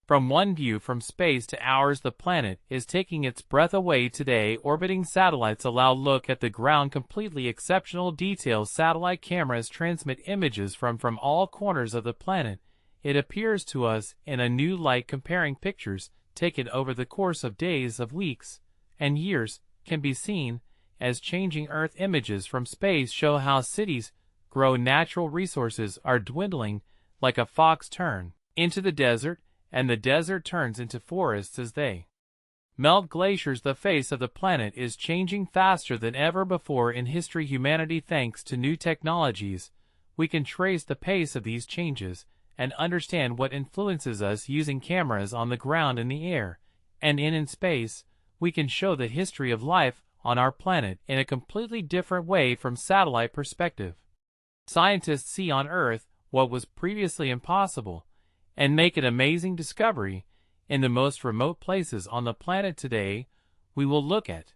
From one view from space to ours, the planet is taking its breath away today. Orbiting satellites allow look at the ground completely exceptional details. Satellite cameras transmit images from all corners of the planet. It appears to us in a new light. Comparing pictures taken over the course of days, of weeks, and years can be seen as changing Earth. Images from space show how cities grow, natural resources are dwindling, like a fox turn into the desert, and the desert turns into forests as they melt. Glaciers. The face of the planet is changing faster than ever before in history. Humanity, thanks to new technologies, we can trace the pace of these changes and understand what influences us. Using cameras on the ground, in the air, and in space, we can show the history of life on our planet in a completely different way from satellite perspective. Scientists see on Earth what was previously impossible and make an amazing discovery in the most remote places on the planet. Today, we will look at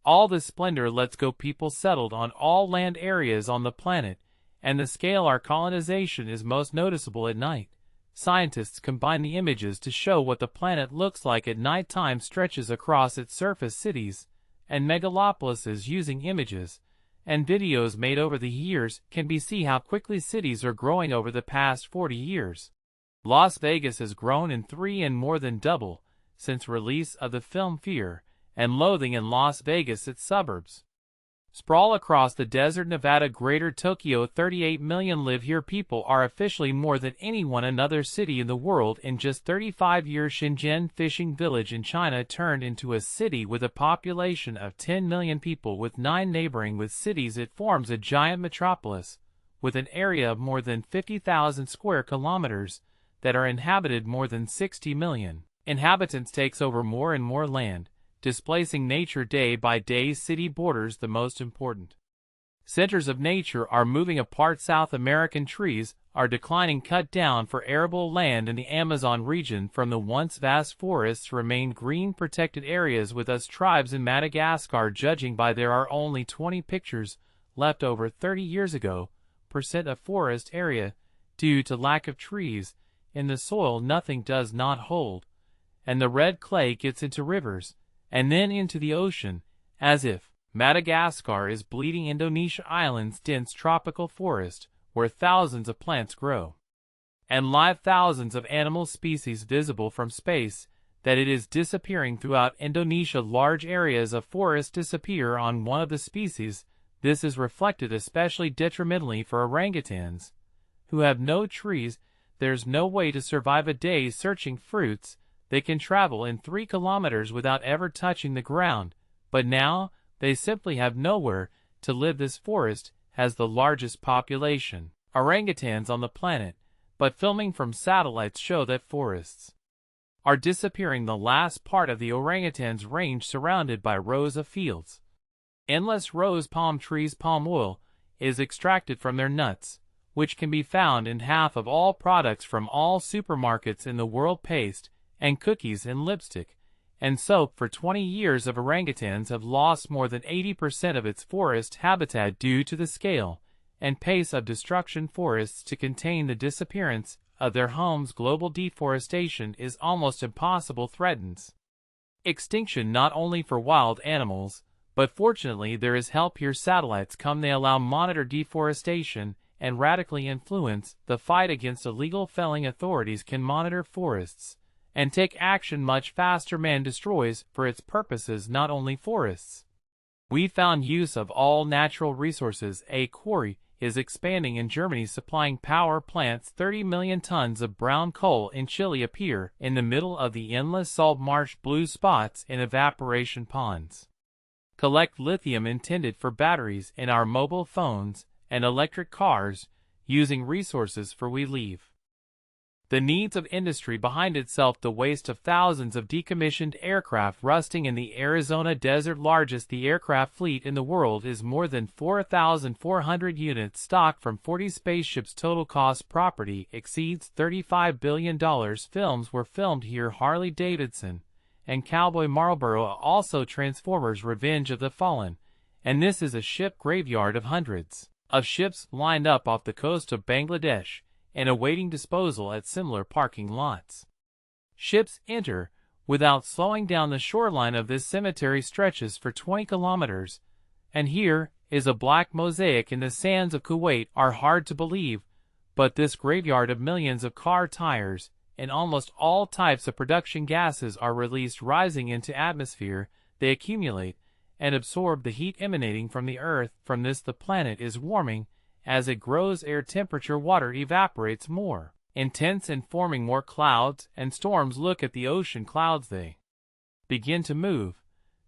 all this splendor. Let's go. People settled on all land areas on the planet, and the scale our colonization is most noticeable at night. Scientists combine the images to show what the planet looks like at night. Time stretches across its surface. Cities and megalopolises, using images and videos made over the years, can be see how quickly cities are growing over the past 40 years. Las Vegas has grown in 3 and more than double since release of the film Fear and Loathing in Las Vegas. Its suburbs sprawl across the desert. Nevada, Greater Tokyo, 38 million live here. People are officially more than another city in the world. In just 35 years, Shenzhen fishing village in China turned into a city with a population of 10 million people. With 9 neighboring with cities, it forms a giant metropolis with an area of more than 50,000 square kilometers that are inhabited. More than 60 million inhabitants takes over more and more land, displacing nature day by day. City borders, the most important centers of nature, are moving apart. South American trees are declining, cut down for arable land in the Amazon region. From the once vast forests remain green protected areas. With us tribes in Madagascar, judging by there are only 20 pictures left over 30 years ago percent of forest area due to lack of trees in the soil. Nothing does not hold, and the red clay gets into rivers and then into the ocean, as if Madagascar is bleeding. Indonesia islands, dense tropical forest where thousands of plants grow and live, thousands of animal species visible from space, that it is disappearing throughout Indonesia. Large areas of forest disappear on one of the species. This is reflected especially detrimentally for orangutans, who have no trees. There's no way to survive a day searching fruits. They can travel in 3 kilometers without ever touching the ground, but now they simply have nowhere to live. This forest has the largest population orangutans on the planet, but filming from satellites show that forests are disappearing. The last part of the orangutans range, surrounded by rows of fields, endless rows. Palm trees. Palm oil is extracted from their nuts, which can be found in half of all products from all supermarkets in the world. Paste and cookies and lipstick and soap. For 20 years of orangutans have lost more than 80% of its forest habitat due to the scale and pace of destruction. Forests to contain the disappearance of their homes. Global deforestation is almost impossible, threatens extinction not only for wild animals, but fortunately there is help here. Satellites come, they allow monitor deforestation and radically influence the fight against illegal felling. Authorities can monitor forests and take action much faster. Man destroys for its purposes not only forests. We found use of all natural resources. A quarry is expanding in Germany, supplying power plants. 30 million tons of brown coal in Chile appear in the middle of the endless salt marsh. Blue spots in evaporation ponds collect lithium intended for batteries in our mobile phones and electric cars, using resources for we leave the needs of industry behind itself. The waste of thousands of decommissioned aircraft rusting in the Arizona desert. Largest the aircraft fleet in the world is more than 4,400 units, stock from 40 spaceships. Total cost property exceeds $35 billion. Films were filmed here. Harley Davidson and Cowboy Marlboro. Also Transformers: Revenge of the Fallen, and this is a ship graveyard of hundreds of ships lined up off the coast of Bangladesh and awaiting disposal at similar parking lots. Ships enter without slowing down. The shoreline of this cemetery stretches for 20 kilometers, and here is a black mosaic in the sands of Kuwait. Are hard to believe, but this graveyard of millions of car tires and almost all types of production gases are released, rising into atmosphere. They accumulate and absorb the heat emanating from the earth. From this the planet is warming. As it grows, air temperature, water evaporates more intense and forming more clouds and storms. Look at the ocean clouds. They begin to move.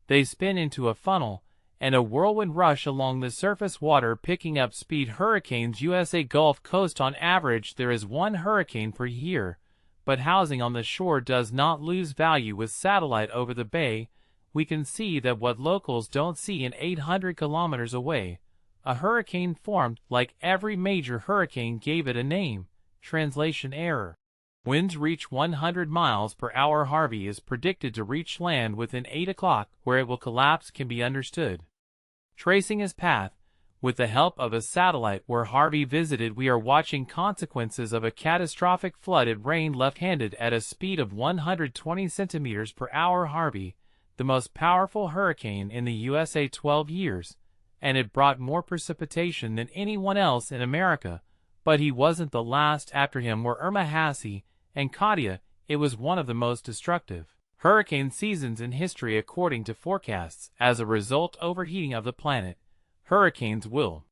They spin into a funnel and a whirlwind rush along the surface water, picking up speed. Hurricanes. USA Gulf Coast. On average there is one hurricane per year, but housing on the shore does not lose value. With satellite over the bay, we can see that what locals don't see. In 800 kilometers away, a hurricane formed. Like every major hurricane gave it a name. Translation error. Winds reach 100 miles per hour. Harvey is predicted to reach land within 8 o'clock. Where it will collapse can be understood. Tracing his path with the help of a satellite where Harvey visited, we are watching consequences of a catastrophic flood. It rained left-handed at a speed of 120 centimeters per hour. Harvey, the most powerful hurricane in the USA 12 years, and it brought more precipitation than anyone else in America. But he wasn't the last. After him were Irma, Hassi, and Katia. It was one of the most destructive hurricane seasons in history according to forecasts. As a result overheating of the planet, hurricanes will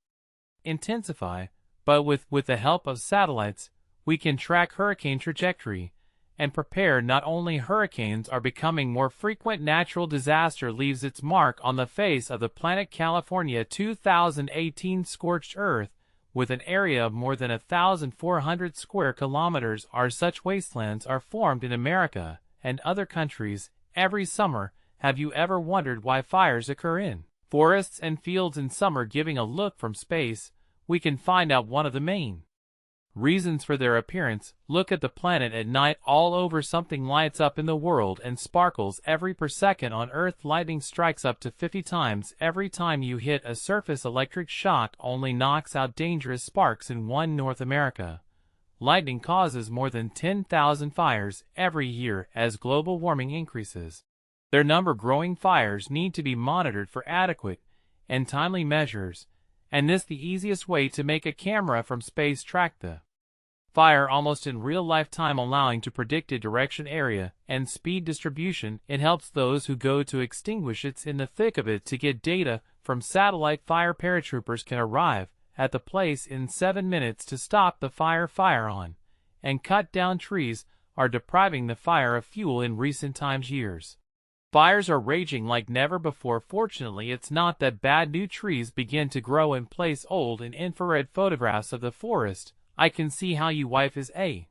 intensify, but with the help of satellites, we can track hurricane trajectory and prepare. Not only hurricanes are becoming more frequent, natural disaster leaves its mark on the face of the planet. California 2018 scorched earth with an area of more than 1,400 square kilometers. Such wastelands are formed in America and other countries every summer. Have you ever wondered why fires occur in forests and fields in summer? Giving a look from space, we can find out one of the main reasons for their appearance. Look at the planet at night. All over something lights up in the world and sparkles every per second. On Earth, lightning strikes up to 50 times every time you hit a surface. Electric shock only knocks out dangerous sparks in North America. Lightning causes more than 10,000 fires every year. As global warming increases, their number growing, fires need to be monitored for adequate and timely measures, and this the easiest way to make a camera from space track the fire almost in real lifetime, allowing to predict its direction, area, and speed distribution. It helps those who go to extinguish it in the thick of it to get data from satellite. Fire paratroopers can arrive at the place in 7 minutes to stop the fire on and cut down trees are depriving the fire of fuel. In recent years, fires are raging like never before. Fortunately, it's not that bad. New trees begin to grow in place. Old and infrared photographs of the forest. I can see how you wife is a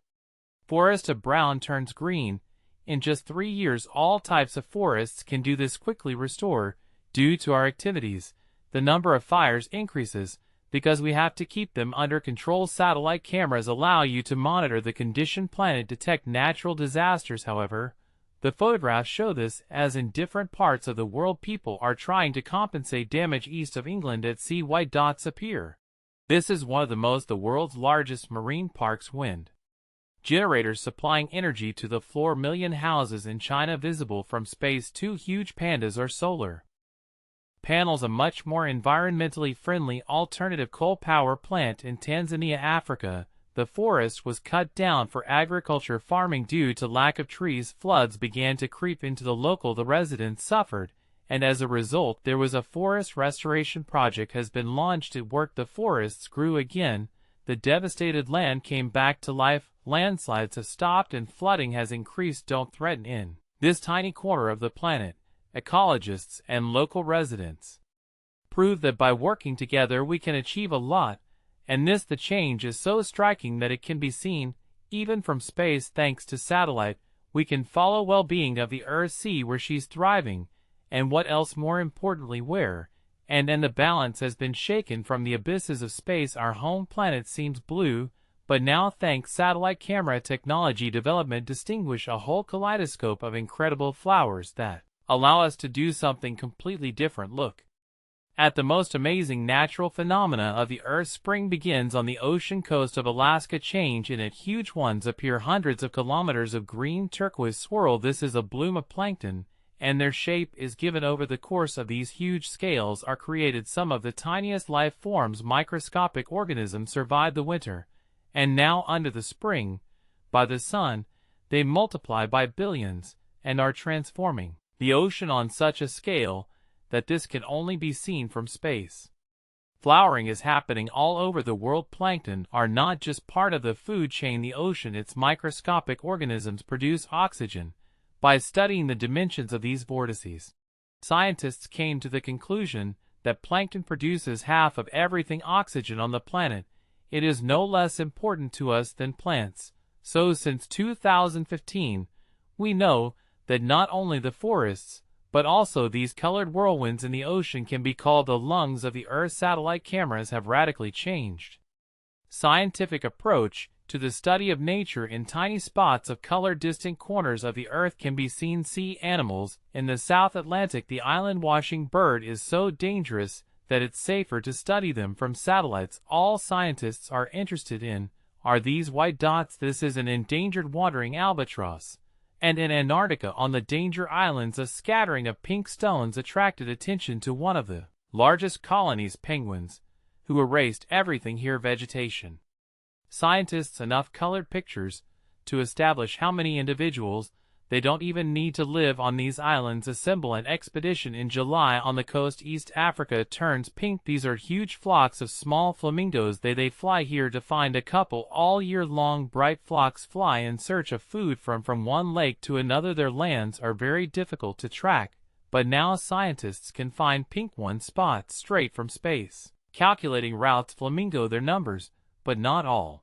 forest of brown turns green. In just 3 years, all types of forests can do this quickly restore. Due to our activities, the number of fires increases because we have to keep them under control. Satellite cameras allow you to monitor the condition planet, detect natural disasters. However, the photographs show this, as in different parts of the world people are trying to compensate damage. East of England at sea, white dots appear. This is one of the world's largest marine parks. Wind generators supplying energy to the 4 million houses in China visible from space. 2 huge pandas are solar panels. A much more environmentally friendly alternative coal power plant in Tanzania, Africa. The forest was cut down for agriculture farming due to lack of trees. Floods began to creep into the local. The residents suffered, and as a result there was a forest restoration project has been launched. It worked. The forests grew again. The devastated land came back to life. Landslides have stopped and flooding has increased. Don't threaten in this tiny corner of the planet. Ecologists and local residents prove that by working together we can achieve a lot, and the change is so striking that it can be seen even from space. Thanks to satellite, we can follow well-being of the Earth, see where she's thriving, and what else, more importantly, where, and the balance has been shaken from the abysses of space. Our home planet seems blue, but now thanks satellite camera technology development distinguish a whole kaleidoscope of incredible flowers that allow us to do something completely different. Look At the most amazing natural phenomena of the Earth's spring begins on the ocean coast of Alaska. Change in it. Huge ones appear hundreds of kilometers of green turquoise swirl. This is a bloom of plankton, and their shape is given over the course of these huge scales are created. Some of the tiniest life forms, microscopic organisms, survive the winter, and now under the spring, by the sun, they multiply by billions, and are transforming the ocean on such a scale that this can only be seen from space. Flowering is happening all over the world. Plankton are not just part of the food chain. The ocean, its microscopic organisms produce oxygen. By studying the dimensions of these vortices, scientists came to the conclusion that plankton produces half of everything oxygen on the planet. It is no less important to us than plants. So since 2015, we know that not only the forests, but also these colored whirlwinds in the ocean can be called the lungs of the Earth. Satellite cameras have radically changed scientific approach to the study of nature. In tiny spots of color, distant corners of the Earth can be seen sea animals. In the South Atlantic, the island-washing bird is so dangerous that it's safer to study them from satellites. All scientists are interested in are these white dots. This is an endangered wandering albatross. And in Antarctica, on the Danger Islands, a scattering of pink stones attracted attention to one of the largest colonies, penguins, who erased everything here. Vegetation. Scientists enough colored pictures to establish how many individuals. They don't even need to live on these islands. Assemble an expedition in July on the coast. East Africa turns pink. These are huge flocks of small flamingos. They fly here to find a couple all year long. Bright flocks fly in search of food from one lake to another. Their lands are very difficult to track, but now scientists can find pink one spots straight from space. Calculating routes. Flamingo, their numbers, but not all.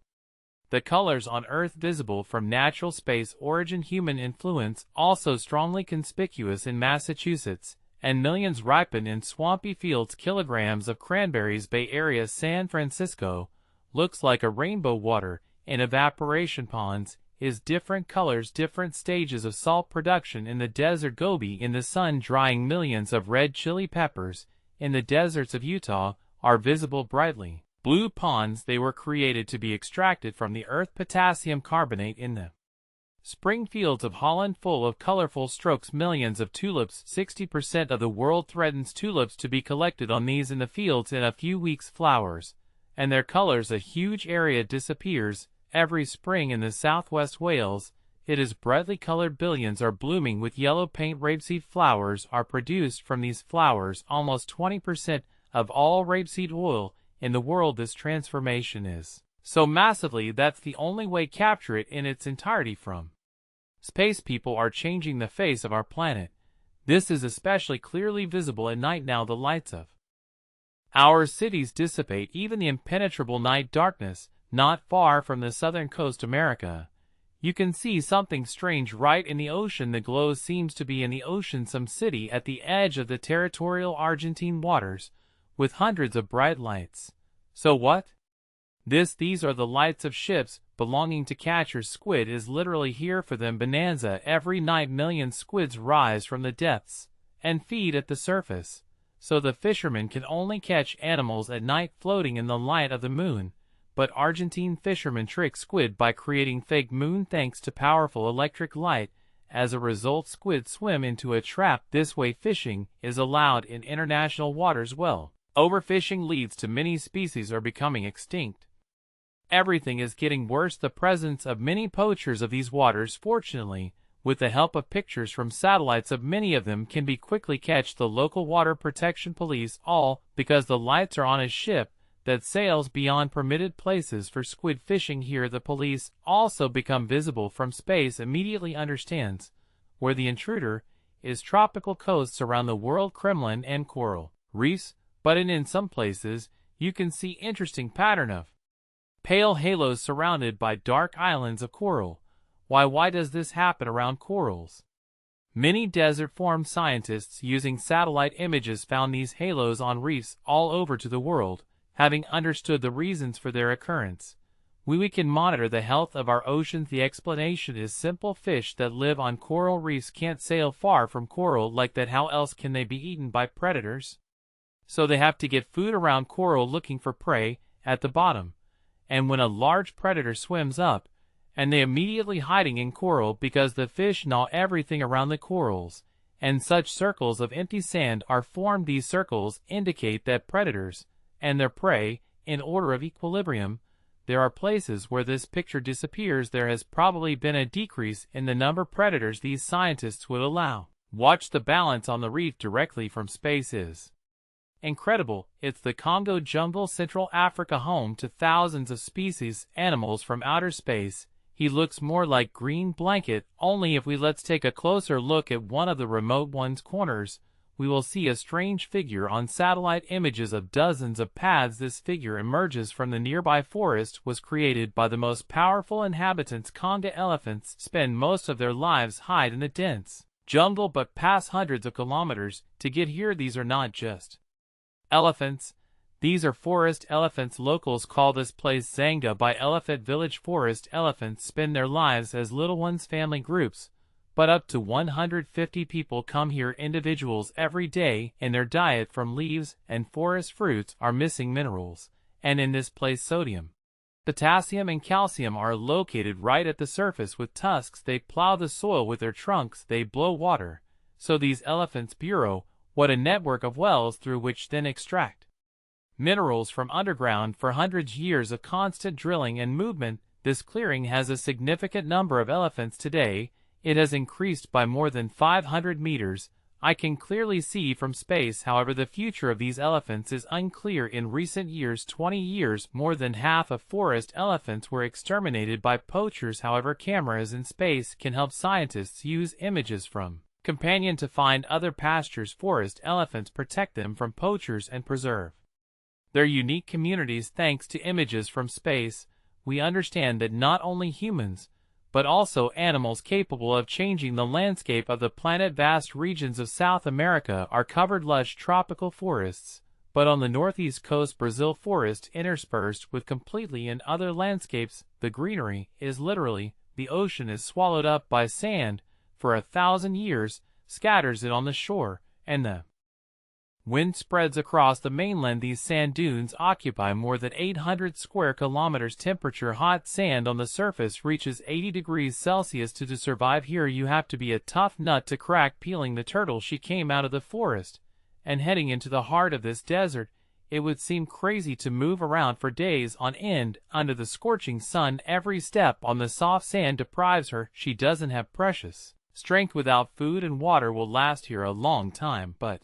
The colors on Earth visible from natural space origin. Human influence also strongly conspicuous in Massachusetts, and millions ripen in swampy fields. Kilograms of cranberries. Bay Area. San Francisco looks like a rainbow. Water in evaporation ponds is different colors. Different stages of salt production in the desert. Gobi in the sun drying. Millions of red chili peppers in the deserts of Utah are visible brightly blue ponds. They were created to be extracted from the earth. Potassium carbonate in the spring fields of Holland full of colorful strokes. Millions of tulips. 60% of the world threatens tulips to be collected on these in the fields in a few weeks. Flowers and their colors. A huge area disappears every spring in the southwest Wales. It is brightly colored. Billions are blooming with yellow paint. Rapeseed flowers are produced from these flowers. Almost 20% of all rapeseed oil in the world. This transformation is so massively that's the only way capture it in its entirety from space. People are changing the face of our planet. This is especially clearly visible at night. Now the lights of our cities dissipate even the impenetrable night darkness. Not far from the southern coast America, you can see something strange right in the ocean. The glow seems to be in the ocean. Some city at the edge of the territorial Argentine waters with hundreds of bright lights. So what? These are the lights of ships belonging to catchers. Squid is literally here for them. Bonanza. Every night millions squids rise from the depths and feed at the surface. So the fishermen can only catch animals at night floating in the light of the moon. But Argentine fishermen trick squid by creating fake moon thanks to powerful electric light. As a result, squid swim into a trap. This way fishing is allowed in international waters. Well, overfishing leads to many species are becoming extinct. Everything is getting worse. The presence of many poachers of these waters. Fortunately, with the help of pictures from satellites of many of them can be quickly catch the local water protection police, all because the lights are on a ship that sails beyond permitted places for squid fishing. Here the police also become visible from space. Immediately understands where the intruder is. Tropical coasts around the world, Kremlin and coral reefs, but in some places you can see interesting pattern of pale halos surrounded by dark islands of coral. Why does this happen around corals? Many desert-formed scientists using satellite images found these halos on reefs all over to the world. Having understood the reasons for their occurrence, we can monitor the health of our oceans. The explanation is simple. Fish that live on coral reefs can't sail far from coral like that. How else can they be eaten by predators? so they have to get food around coral looking for prey at the bottom. And when a large predator swims up, and they immediately hiding in coral because the fish gnaw everything around the corals, and such circles of empty sand are formed. These circles indicate that predators and their prey in order of equilibrium. There are places where this picture disappears. There has probably been a decrease in the number of predators these scientists would allow. Watch the balance on the reef directly from space is incredible. It's the Congo jungle, Central Africa, home to thousands of species, animals from outer space. He looks more like green blanket, only if let's take a closer look at one of the remote one's corners, we will see a strange figure on satellite images of dozens of paths. This figure emerges from the nearby forest, was created by the most powerful inhabitants. Congo elephants spend most of their lives hide in the dense jungle but pass hundreds of kilometers to get here. These are not just elephants. These are forest elephants. Locals call this place Zanga by Elephant Village. Forest elephants spend their lives as little ones, family groups, but up to 150 people come here, individuals, every day, and their diet from leaves and forest fruits are missing minerals, and in this place sodium, potassium and calcium are located right at the surface. With tusks they plow the soil, with their trunks they blow water, so these elephants burrow what a network of wells through which then extract minerals from underground. For hundreds of years of constant drilling and movement, this clearing has a significant number of elephants today. It has increased by more than 500 meters. I can clearly see from space. However, the future of these elephants is unclear. In recent years, 20 years, more than half of forest elephants were exterminated by poachers. However, cameras in space can help scientists use images from companion to find other pastures. Forest elephants protect them from poachers and preserve their unique communities. Thanks to images from space, we understand that not only humans, but also animals capable of changing the landscape of the planet. Vast regions of South America are covered lush tropical forests, but on the northeast coast, Brazil, forest interspersed with completely in other landscapes. The greenery is literally, the ocean is swallowed up by sand for 1,000 years, scatters it on the shore, and the wind spreads across the mainland. These sand dunes occupy more than 800 square kilometers. Temperature: hot sand on the surface reaches 80 degrees Celsius. To survive here you have to be a tough nut to crack. Peeling the turtle, she came out of the forest and heading into the heart of this desert. It would seem crazy to move around for days on end under the scorching sun. Every step on the soft sand deprives her. She doesn't have precious strength. Without food and water will last here a long time, but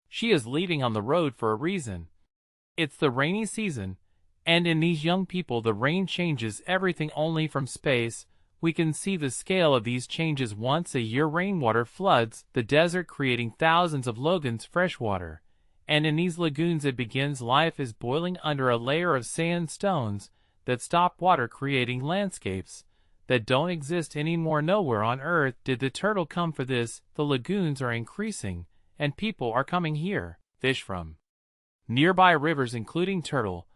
she is leaving on the road for a reason. It's the rainy season, and in these young people the rain changes everything. Only from space we can see the scale of these changes. Once a year rainwater floods the desert, creating thousands of lagoons, freshwater, and in these lagoons it begins. Life is boiling under a layer of sandstones that stop water, creating landscapes that don't exist anymore. Nowhere on Earth did the turtle come for this. The lagoons are increasing, and people are coming here, fish from nearby rivers including turtle,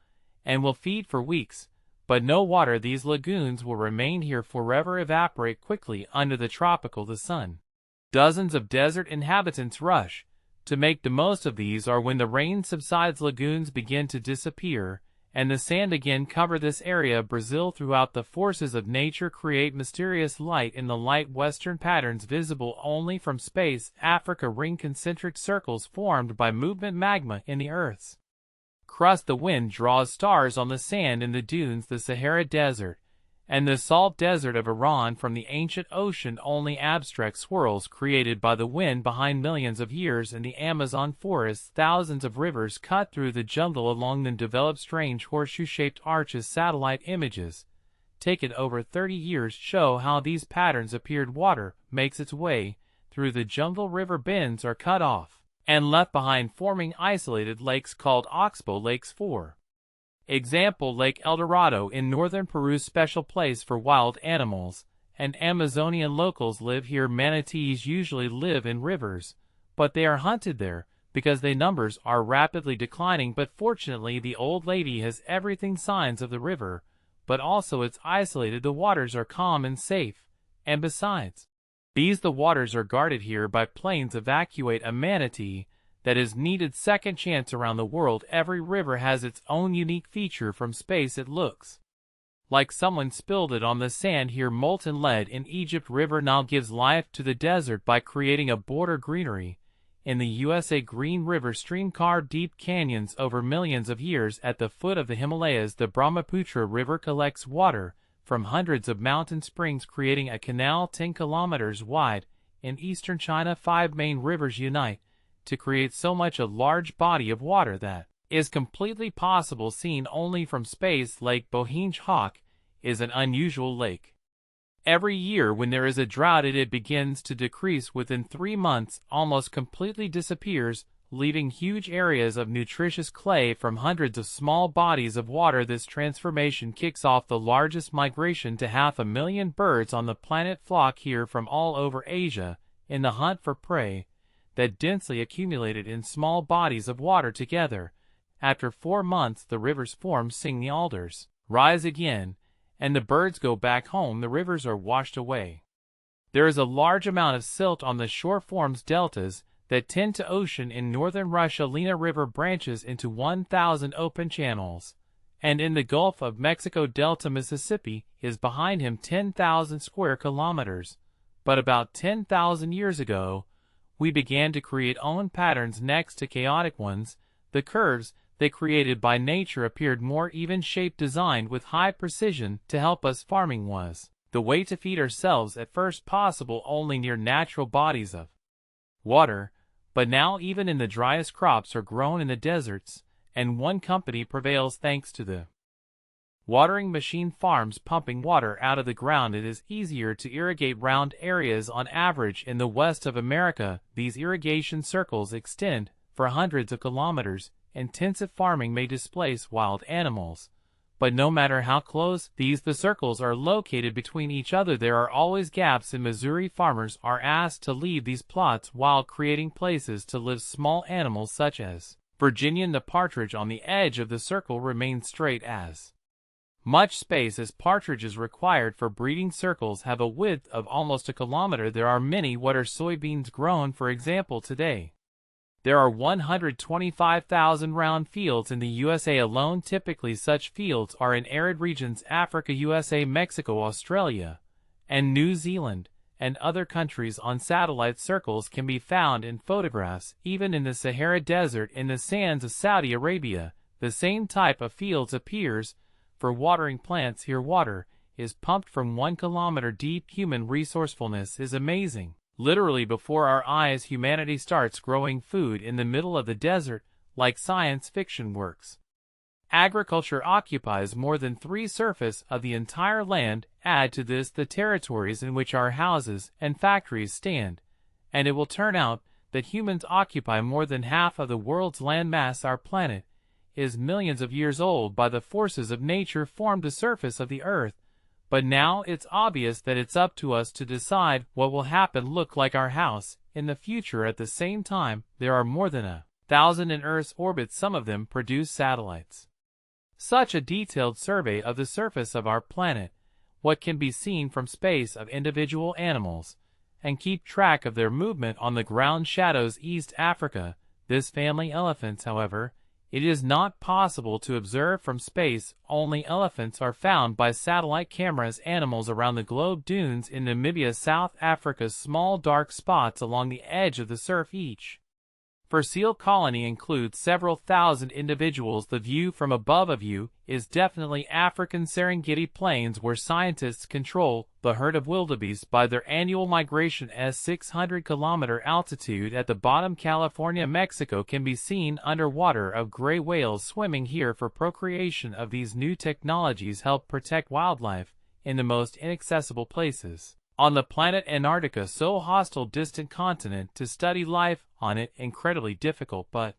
and will feed for weeks, but no water. These lagoons will remain here forever, evaporate quickly under the tropical the sun. Dozens of desert inhabitants rush to make the most of these, or when the rain subsides lagoons begin to disappear, and the sand again cover this area of Brazil. Throughout the forces of nature create mysterious light in the light western patterns visible only from space. Africa, ring concentric circles formed by movement magma in the Earth's crust. The wind draws stars on the sand in the dunes. The Sahara Desert and the salt desert of Iran, from the ancient ocean only abstract swirls created by the wind behind millions of years. In the Amazon forests thousands of rivers cut through the jungle along them, develop strange horseshoe-shaped arches. Satellite images taken over 30 years show how these patterns appeared. Water makes its way through the jungle, river bends are cut off and left behind, forming isolated lakes called oxbow lakes. For example, Lake El Dorado in northern Peru, special place for wild animals, and Amazonian locals live here. Manatees usually live in rivers, but they are hunted there because their numbers are rapidly declining. But fortunately the old lady has everything: signs of the river, but also it's isolated. The waters are calm and safe, and besides these the waters are guarded here by planes. Evacuate a manatee, that is needed second chance around the world. Every river has its own unique feature. From space it looks like someone spilled it on the sand here. Molten lead in Egypt. River Nile gives life to the desert by creating a border greenery. In the USA, Green River stream carved deep canyons over millions of years. At the foot of the Himalayas, the Brahmaputra River collects water from hundreds of mountain springs, creating a canal 10 kilometers wide. In eastern China, 5 main rivers unite to create so much a large body of water that is completely possible seen only from space. Lake Bohinj Hawk is an unusual lake. Every year when there is a drought it begins to decrease. Within 3 months almost completely disappears, leaving huge areas of nutritious clay from hundreds of small bodies of water. This transformation kicks off the largest migration to 500,000 birds on the planet flock here from all over Asia in the hunt for prey that densely accumulated in small bodies of water together. After 4 months the rivers form, sing the alders, rise again, and the birds go back home. The rivers are washed away. There is a large amount of silt on the shore, forms deltas that tend to ocean. In northern Russia, Lena River branches into 1,000 open channels, and in the Gulf of Mexico, Delta Mississippi is behind him 10,000 square kilometers. But about 10,000 years ago, we began to create own patterns next to chaotic ones. The curves they created by nature appeared more even-shaped, designed with high precision to help us. Farming was the way to feed ourselves at first, possible only near natural bodies of water, but now even in the driest crops are grown in the deserts, and one company prevails thanks to the watering machine farms pumping water out of the ground. It is easier to irrigate round areas on average in the west of America. These irrigation circles extend for hundreds of kilometers. Intensive farming may displace wild animals, but no matter how close the circles are located between each other, there are always gaps. In Missouri, farmers are asked to leave these plots while creating places to live small animals such as Virginian. The partridge on the edge of the circle remains straight. As much space as partridges required for breeding circles have a width of almost a kilometer. There are many water soybeans grown, for example. Today there are 125,000 round fields in the USA alone. Typically such fields are in arid regions: Africa, USA, Mexico, Australia, and New Zealand, and other countries. On satellite circles can be found in photographs even in the Sahara Desert. In the sands of Saudi Arabia, the same type of fields appears for watering plants. Here water is pumped from 1 kilometer deep. Human resourcefulness is amazing. Literally before our eyes, humanity starts growing food in the middle of the desert, like science fiction works. Agriculture occupies more than 3/4 of the entire land. Add to this the territories in which our houses and factories stand, and it will turn out that humans occupy more than half of the world's land mass. Our planet is millions of years old. By the forces of nature formed the surface of the earth, but now it's obvious that it's up to us to decide what will happen. Look like our house in the future. At the same time, there are more than 1,000 in Earth's orbit. Some of them produce satellites. Such a detailed survey of the surface of our planet, what can be seen from space of individual animals, and keep track of their movement on the ground. Shadows East Africa. This family elephants, however, it is not possible to observe from space. Only elephants are found by satellite cameras. Animals around the globe. Dunes in Namibia, South Africa. Small dark spots along the edge of the surf. Each fossil colony includes several thousand individuals. The view from above of you is definitely African Serengeti Plains, where scientists control the herd of wildebeest by their annual migration. At 600-kilometer altitude at the bottom, California, Mexico can be seen underwater of gray whales swimming here for procreation. Of these new technologies help protect wildlife in the most inaccessible places on the planet. Antarctica, so hostile, distant continent, to study life on it incredibly difficult, but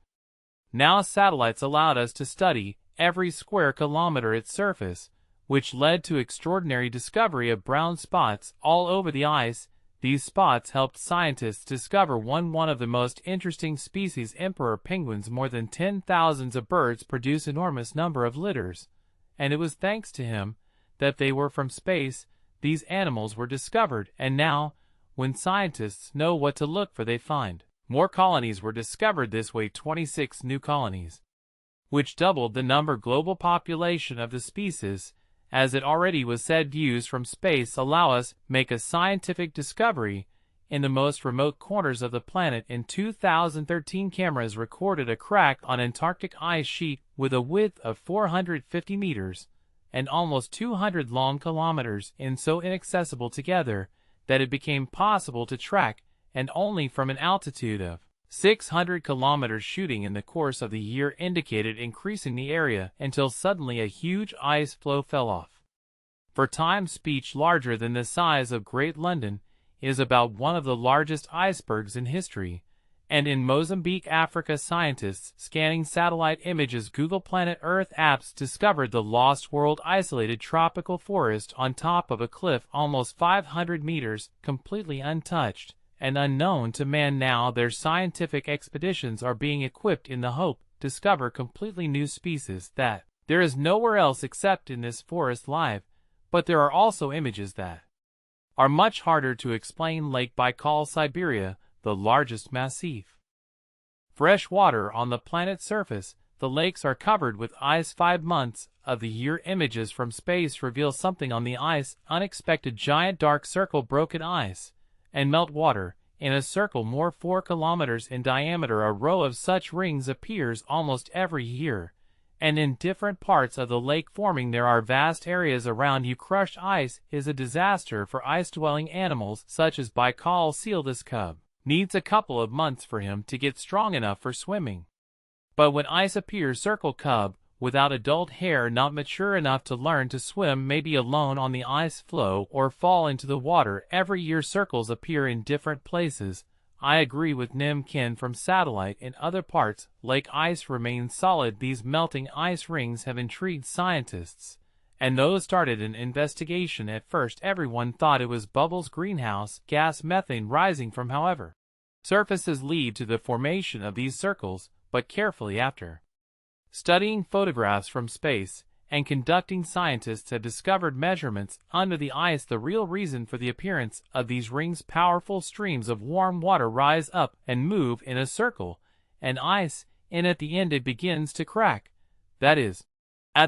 now satellites allowed us to study every square kilometer its surface, which led to extraordinary discovery of brown spots all over the ice. These spots helped scientists discover one of the most interesting species, emperor penguins. More than 10,000 of birds produce enormous number of litters, and it was thanks to him that they were from space. These animals were discovered, and now, when scientists know what to look for, they find More colonies were discovered this way, 26 new colonies, which doubled the global population of the species. As it already was said, views from space allow us make a scientific discovery in the most remote corners of the planet. In 2013, cameras recorded a crack on Antarctic ice sheet with a width of 450 meters and almost 200 long kilometers, and so inaccessible together that it became possible to track, and only from an altitude of 600 kilometers. Shooting in the course of the year indicated increasing the area until suddenly a huge ice floe fell off. For time, speech larger than the size of Great London is about one of the largest icebergs in history. And in Mozambique, Africa, scientists scanning satellite images, Google Planet Earth apps discovered the Lost World isolated tropical forest on top of a cliff almost 500 meters, completely untouched and unknown to man. Now their scientific expeditions are being equipped in the hope to discover completely new species that there is nowhere else except in this forest live. But there are also images that are much harder to explain. Lake Baikal, Siberia, the largest massif. Fresh water on the planet's surface. The lakes are covered with ice 5 months of the year. Images from space reveal something on the ice. Unexpected giant dark circle, broken ice and melt water in a circle more 4 kilometers in diameter. A row of such rings appears almost every year, and in different parts of the lake forming. There are vast areas around you. Crushed ice is a disaster for ice-dwelling animals such as Baikal seal. This cub needs a couple of months for him to get strong enough for swimming. But when ice appears, circle cub without adult hair, not mature enough to learn to swim, may be alone on the ice floe or fall into the water. Every year circles appear in different places. I agree with Nim Kin from satellite. In other parts, lake ice remains solid. These melting ice rings have intrigued scientists, and those started an investigation. At first everyone thought it was bubbles, greenhouse gas, methane rising from however surfaces lead to the formation of these circles. But carefully, after studying photographs from space and conducting, scientists have discovered measurements under the ice the real reason for the appearance of these rings. Powerful streams of warm water rise up and move in a circle, and ice, and at the end it begins to crack. That is,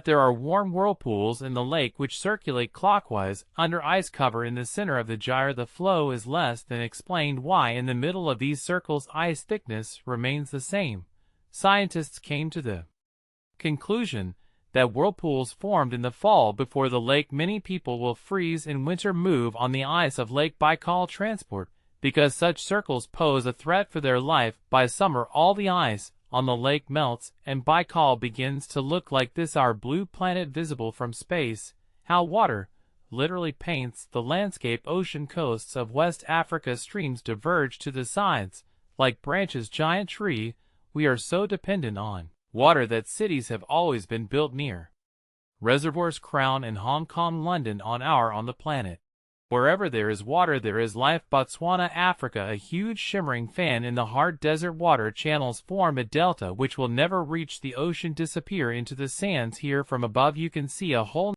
there are warm whirlpools in the lake which circulate clockwise under ice cover in the center of the gyre. The flow is less than explained why in the middle of these circles ice thickness remains the same. Scientists came to the conclusion that whirlpools formed in the fall before the lake. Many people will freeze in winter, move on the ice of Lake Baikal transport, because such circles pose a threat for their life. By summer all the ice on the lake melts and Baikal begins to look like this, our blue planet visible from space. How water literally paints the landscape. Ocean coasts of West Africa, streams diverge to the sides like branches. Giant tree. We are so dependent on water that cities have always been built near reservoirs. Crown and Hong Kong, London on the planet. Wherever there is water there is life. Botswana, Africa, a huge shimmering fan in the hard desert. Water channels form a delta which will never reach the ocean, disappear into the sands. Here from above you can see a whole